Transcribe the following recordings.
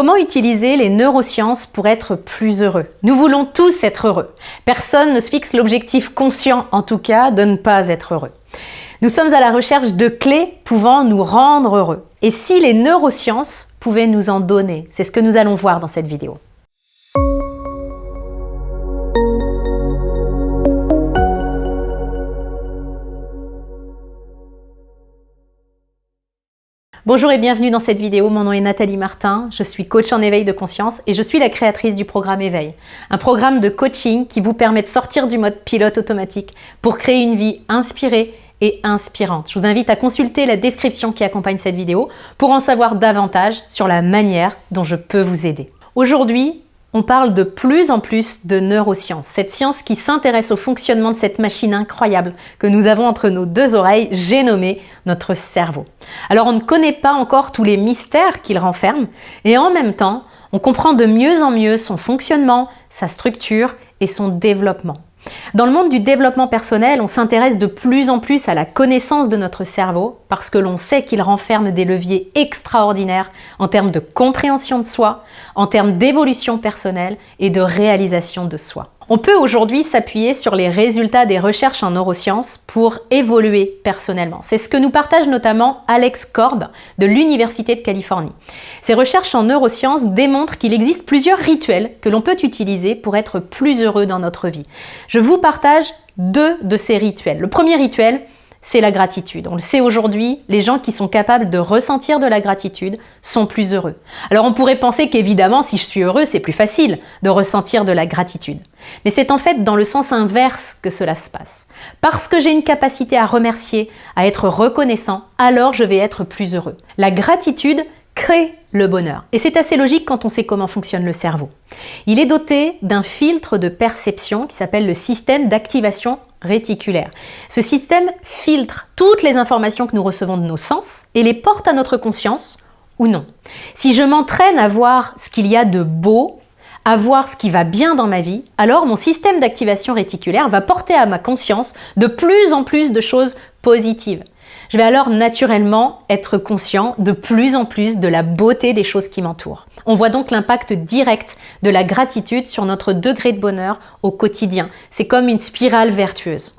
Comment utiliser les neurosciences pour être plus heureux? Nous voulons tous être heureux. Personne ne se fixe l'objectif conscient, en tout cas, de ne pas être heureux. Nous sommes à la recherche de clés pouvant nous rendre heureux. Et si les neurosciences pouvaient nous en donner? C'est ce que nous allons voir dans cette vidéo. Bonjour et bienvenue dans cette vidéo, mon nom est Nathalie Martin, je suis coach en éveil de conscience et je suis la créatrice du programme Éveil, un programme de coaching qui vous permet de sortir du mode pilote automatique pour créer une vie inspirée et inspirante. Je vous invite à consulter la description qui accompagne cette vidéo pour en savoir davantage sur la manière dont je peux vous aider. Aujourd'hui, on parle de plus en plus de neurosciences, cette science qui s'intéresse au fonctionnement de cette machine incroyable que nous avons entre nos deux oreilles, j'ai nommé notre cerveau. Alors on ne connaît pas encore tous les mystères qu'il renferme et en même temps, on comprend de mieux en mieux son fonctionnement, sa structure et son développement. Dans le monde du développement personnel, on s'intéresse de plus en plus à la connaissance de notre cerveau parce que l'on sait qu'il renferme des leviers extraordinaires en termes de compréhension de soi, en termes d'évolution personnelle et de réalisation de soi. On peut aujourd'hui s'appuyer sur les résultats des recherches en neurosciences pour évoluer personnellement. C'est ce que nous partage notamment Alex Korb de l'Université de Californie. Ces recherches en neurosciences démontrent qu'il existe plusieurs rituels que l'on peut utiliser pour être plus heureux dans notre vie. Je vous partage deux de ces rituels. Le premier rituel, c'est la gratitude. On le sait aujourd'hui, les gens qui sont capables de ressentir de la gratitude sont plus heureux. Alors on pourrait penser qu'évidemment, si je suis heureux, c'est plus facile de ressentir de la gratitude. Mais c'est en fait dans le sens inverse que cela se passe. Parce que j'ai une capacité à remercier, à être reconnaissant, alors je vais être plus heureux. La gratitude crée le bonheur. Et c'est assez logique quand on sait comment fonctionne le cerveau. Il est doté d'un filtre de perception qui s'appelle le système d'activation réticulaire. Ce système filtre toutes les informations que nous recevons de nos sens et les porte à notre conscience ou non. Si je m'entraîne à voir ce qu'il y a de beau, à voir ce qui va bien dans ma vie, alors mon système d'activation réticulaire va porter à ma conscience de plus en plus de choses positives. Je vais alors naturellement être conscient de plus en plus de la beauté des choses qui m'entourent. On voit donc l'impact direct de la gratitude sur notre degré de bonheur au quotidien. C'est comme une spirale vertueuse.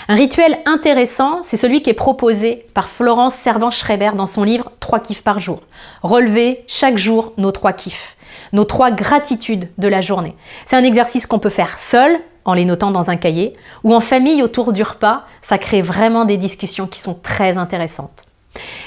Un rituel intéressant, c'est celui qui est proposé par Florence Servan-Schreiber dans son livre 3 kiffs par jour. Relever chaque jour nos 3 kiffs, nos 3 gratitudes de la journée. C'est un exercice qu'on peut faire seul, en les notant dans un cahier, ou en famille autour du repas, ça crée vraiment des discussions qui sont très intéressantes.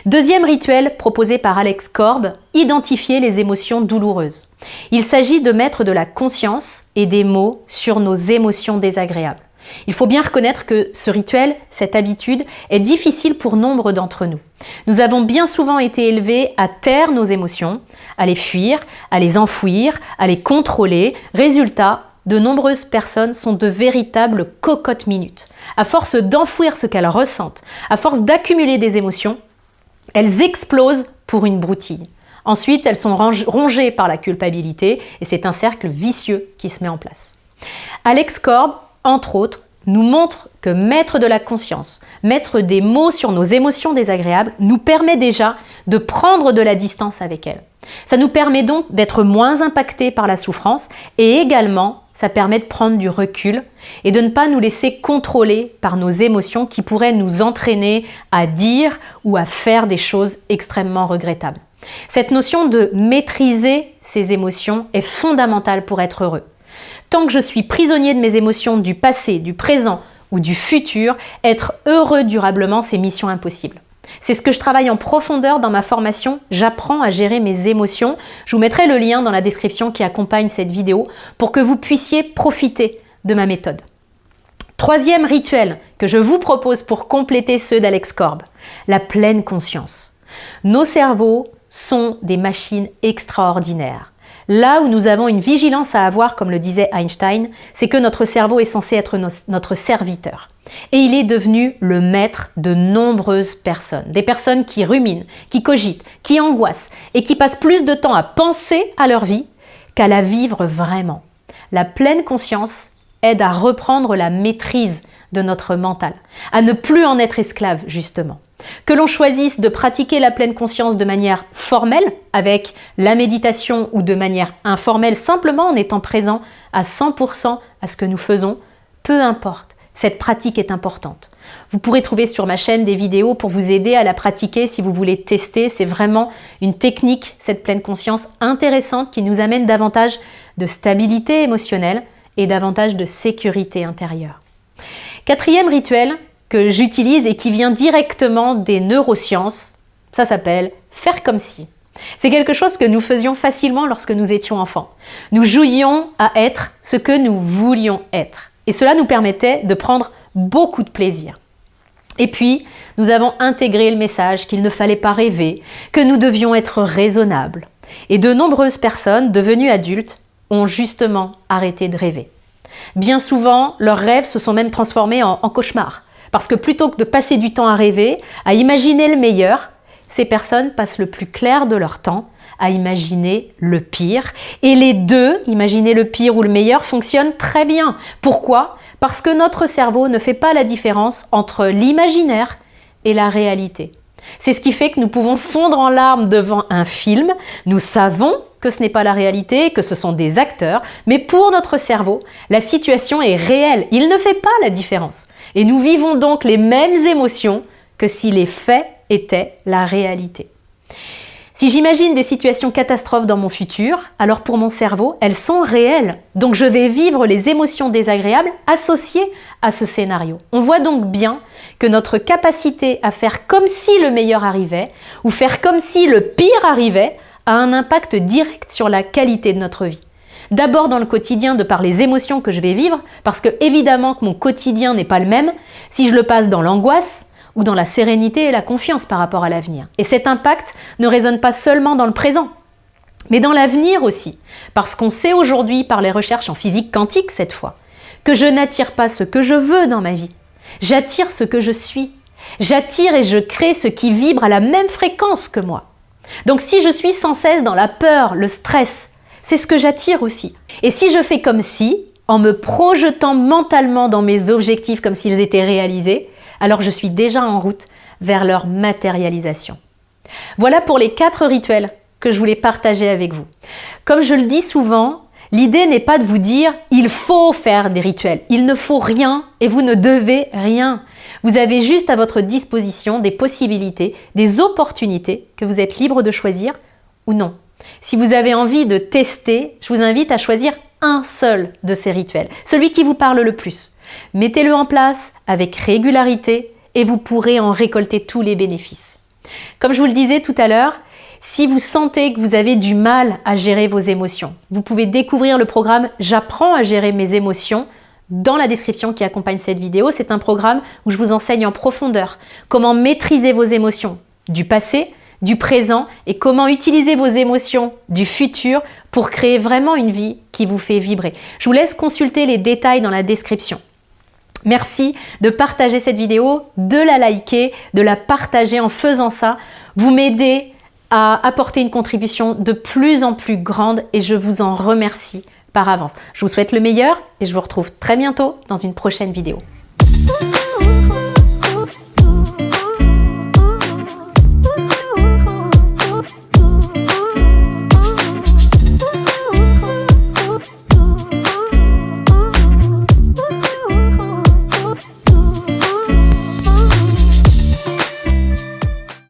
Deuxième rituel proposé par Alex Korb, identifier les émotions douloureuses. Il s'agit de mettre de la conscience et des mots sur nos émotions désagréables. Il faut bien reconnaître que ce rituel, cette habitude, est difficile pour nombre d'entre nous. Nous avons bien souvent été élevés à taire nos émotions, à les fuir, à les enfouir, à les contrôler. Résultat, de nombreuses personnes sont de véritables cocottes minutes. À force d'enfouir ce qu'elles ressentent, à force d'accumuler des émotions, elles explosent pour une broutille. Ensuite, elles sont rongées par la culpabilité et c'est un cercle vicieux qui se met en place. Alex Korb, entre autres, nous montre que mettre de la conscience, mettre des mots sur nos émotions désagréables nous permet déjà de prendre de la distance avec elles. Ça nous permet donc d'être moins impactés par la souffrance et également ça permet de prendre du recul et de ne pas nous laisser contrôler par nos émotions qui pourraient nous entraîner à dire ou à faire des choses extrêmement regrettables. Cette notion de maîtriser ses émotions est fondamentale pour être heureux. Tant que je suis prisonnier de mes émotions du passé, du présent ou du futur, être heureux durablement, c'est mission impossible. C'est ce que je travaille en profondeur dans ma formation « J'apprends à gérer mes émotions ». Je vous mettrai le lien dans la description qui accompagne cette vidéo pour que vous puissiez profiter de ma méthode. Troisième rituel que je vous propose pour compléter ceux d'Alex Korb, la pleine conscience. Nos cerveaux sont des machines extraordinaires. Là où nous avons une vigilance à avoir, comme le disait Einstein, c'est que notre cerveau est censé être notre serviteur. Et il est devenu le maître de nombreuses personnes. Des personnes qui ruminent, qui cogitent, qui angoissent et qui passent plus de temps à penser à leur vie qu'à la vivre vraiment. La pleine conscience aide à reprendre la maîtrise de notre mental, à ne plus en être esclave justement. Que l'on choisisse de pratiquer la pleine conscience de manière formelle, avec la méditation, ou de manière informelle, simplement en étant présent à 100% à ce que nous faisons, peu importe, cette pratique est importante. Vous pourrez trouver sur ma chaîne des vidéos pour vous aider à la pratiquer si vous voulez tester. C'est vraiment une technique, cette pleine conscience intéressante qui nous amène davantage de stabilité émotionnelle et davantage de sécurité intérieure. Quatrième rituel que j'utilise et qui vient directement des neurosciences, ça s'appelle « faire comme si ». C'est quelque chose que nous faisions facilement lorsque nous étions enfants. Nous jouions à être ce que nous voulions être. Et cela nous permettait de prendre beaucoup de plaisir. Et puis, nous avons intégré le message qu'il ne fallait pas rêver, que nous devions être raisonnables. Et de nombreuses personnes devenues adultes ont justement arrêté de rêver. Bien souvent, leurs rêves se sont même transformés en cauchemars. Parce que plutôt que de passer du temps à rêver, à imaginer le meilleur, ces personnes passent le plus clair de leur temps à imaginer le pire. Et les deux, imaginer le pire ou le meilleur, fonctionnent très bien. Pourquoi ? Parce que notre cerveau ne fait pas la différence entre l'imaginaire et la réalité. C'est ce qui fait que nous pouvons fondre en larmes devant un film. Nous savons que ce n'est pas la réalité, que ce sont des acteurs, mais pour notre cerveau, la situation est réelle. Il ne fait pas la différence. Et nous vivons donc les mêmes émotions que si les faits étaient la réalité. Si j'imagine des situations catastrophes dans mon futur, alors pour mon cerveau, elles sont réelles. Donc je vais vivre les émotions désagréables associées à ce scénario. On voit donc bien que notre capacité à faire comme si le meilleur arrivait ou faire comme si le pire arrivait a un impact direct sur la qualité de notre vie. D'abord dans le quotidien de par les émotions que je vais vivre, parce que évidemment que mon quotidien n'est pas le même si je le passe dans l'angoisse ou dans la sérénité et la confiance par rapport à l'avenir. Et cet impact ne résonne pas seulement dans le présent, mais dans l'avenir aussi, parce qu'on sait aujourd'hui par les recherches en physique quantique cette fois, que je n'attire pas ce que je veux dans ma vie, j'attire ce que je suis. J'attire et je crée ce qui vibre à la même fréquence que moi. Donc si je suis sans cesse dans la peur, le stress, c'est ce que j'attire aussi. Et si je fais comme si, en me projetant mentalement dans mes objectifs comme s'ils étaient réalisés, alors je suis déjà en route vers leur matérialisation. Voilà pour les 4 rituels que je voulais partager avec vous. Comme je le dis souvent, l'idée n'est pas de vous dire « il faut faire des rituels ». Il ne faut rien et vous ne devez rien. Vous avez juste à votre disposition des possibilités, des opportunités que vous êtes libre de choisir ou non. Si vous avez envie de tester, je vous invite à choisir un seul de ces rituels, celui qui vous parle le plus. Mettez-le en place avec régularité et vous pourrez en récolter tous les bénéfices. Comme je vous le disais tout à l'heure, si vous sentez que vous avez du mal à gérer vos émotions, vous pouvez découvrir le programme « J'apprends à gérer mes émotions » dans la description qui accompagne cette vidéo. C'est un programme où je vous enseigne en profondeur comment maîtriser vos émotions du passé, du présent et comment utiliser vos émotions du futur pour créer vraiment une vie qui vous fait vibrer. Je vous laisse consulter les détails dans la description. Merci de partager cette vidéo, de la liker, de la partager. En faisant ça, vous m'aidez à apporter une contribution de plus en plus grande et je vous en remercie par avance. Je vous souhaite le meilleur et je vous retrouve très bientôt dans une prochaine vidéo.